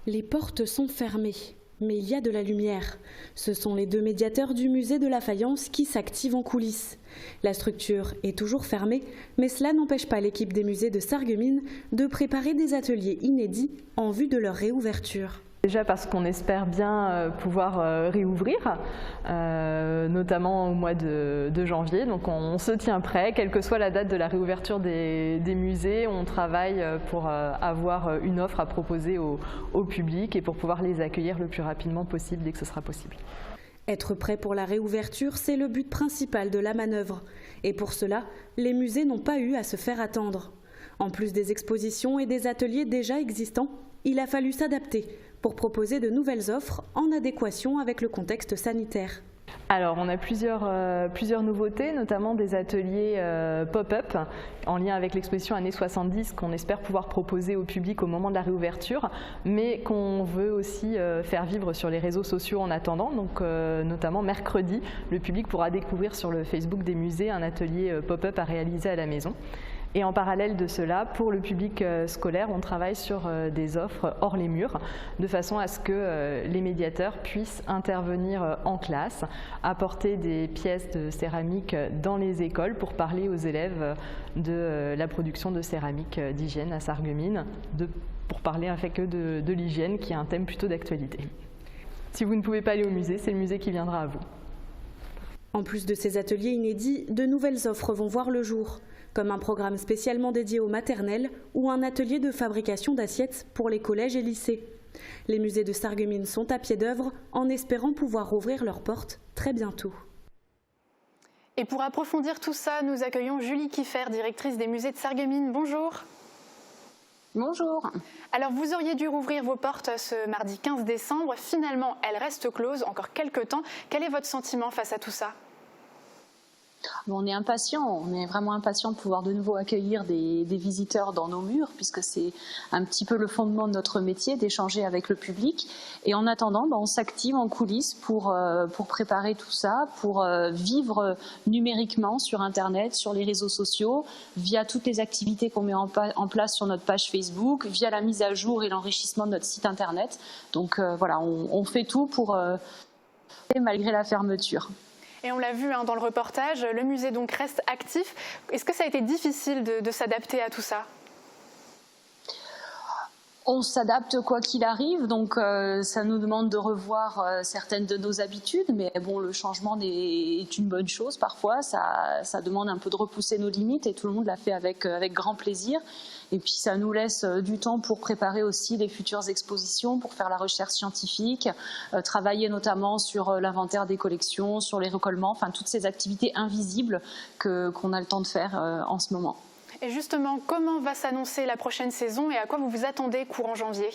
Les portes sont fermées, mais il y a de la lumière. Ce sont les 2 médiateurs du musée de la Faïence qui s'activent en coulisses. La structure est toujours fermée, mais cela n'empêche pas l'équipe des musées de Sarreguemines de préparer des ateliers inédits en vue de leur réouverture. Déjà parce qu'on espère bien pouvoir réouvrir, notamment au mois de janvier. Donc on se tient prêt, quelle que soit la date de la réouverture des musées. On travaille pour avoir une offre à proposer au public et pour pouvoir les accueillir le plus rapidement possible dès que ce sera possible. Être prêt pour la réouverture, c'est le but principal de la manœuvre. Et pour cela, les musées n'ont pas eu à se faire attendre. En plus des expositions et des ateliers déjà existants, il a fallu s'adapter pour proposer de nouvelles offres en adéquation avec le contexte sanitaire. Alors, on a plusieurs nouveautés, notamment des ateliers pop-up en lien avec l'exposition Années 70 qu'on espère pouvoir proposer au public au moment de la réouverture, mais qu'on veut aussi faire vivre sur les réseaux sociaux en attendant. Donc, notamment mercredi, le public pourra découvrir sur le Facebook des musées un atelier pop-up à réaliser à la maison. Et en parallèle de cela, pour le public scolaire, on travaille sur des offres hors les murs, de façon à ce que les médiateurs puissent intervenir en classe, apporter des pièces de céramique dans les écoles pour parler aux élèves de la production de céramique d'hygiène à Sarreguemines, pour parler avec eux de l'hygiène, qui est un thème plutôt d'actualité. Si vous ne pouvez pas aller au musée, c'est le musée qui viendra à vous. En plus de ces ateliers inédits, de nouvelles offres vont voir le jour, comme un programme spécialement dédié aux maternelles ou un atelier de fabrication d'assiettes pour les collèges et lycées. Les musées de Sarreguemines sont à pied d'œuvre en espérant pouvoir ouvrir leurs portes très bientôt. Et pour approfondir tout ça, nous accueillons Julie Kiffer, directrice des musées de Sarreguemines. Bonjour. Bonjour. Alors vous auriez dû rouvrir vos portes ce mardi 15 décembre. Finalement, elles restent closes encore quelques temps. Quel est votre sentiment face à tout ça ? On est impatient, on est vraiment impatient de pouvoir de nouveau accueillir des visiteurs dans nos murs, puisque c'est un petit peu le fondement de notre métier, d'échanger avec le public. Et en attendant, on s'active en coulisses pour préparer tout ça, pour vivre numériquement sur Internet, sur les réseaux sociaux, via toutes les activités qu'on met en place sur notre page Facebook, via la mise à jour et l'enrichissement de notre site Internet. Donc voilà, on fait tout pour malgré la fermeture. Et on l'a vu dans le reportage, le musée donc reste actif. Est-ce que ça a été difficile de s'adapter à tout ça ? On s'adapte quoi qu'il arrive, donc ça nous demande de revoir certaines de nos habitudes, mais bon, le changement est une bonne chose parfois, ça demande un peu de repousser nos limites et tout le monde l'a fait avec grand plaisir. Et puis ça nous laisse du temps pour préparer aussi les futures expositions, pour faire la recherche scientifique, travailler notamment sur l'inventaire des collections, sur les recollements, enfin toutes ces activités invisibles qu'on a le temps de faire en ce moment. Et justement, comment va s'annoncer la prochaine saison et à quoi vous vous attendez courant janvier ?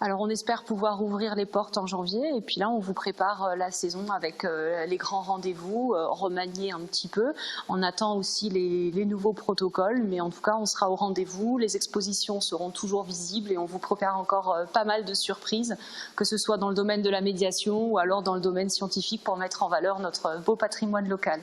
Alors on espère pouvoir ouvrir les portes en janvier et puis là on vous prépare la saison avec les grands rendez-vous, remanier un petit peu. On attend aussi les nouveaux protocoles, mais en tout cas on sera au rendez-vous, les expositions seront toujours visibles et on vous prépare encore pas mal de surprises, que ce soit dans le domaine de la médiation ou alors dans le domaine scientifique pour mettre en valeur notre beau patrimoine local.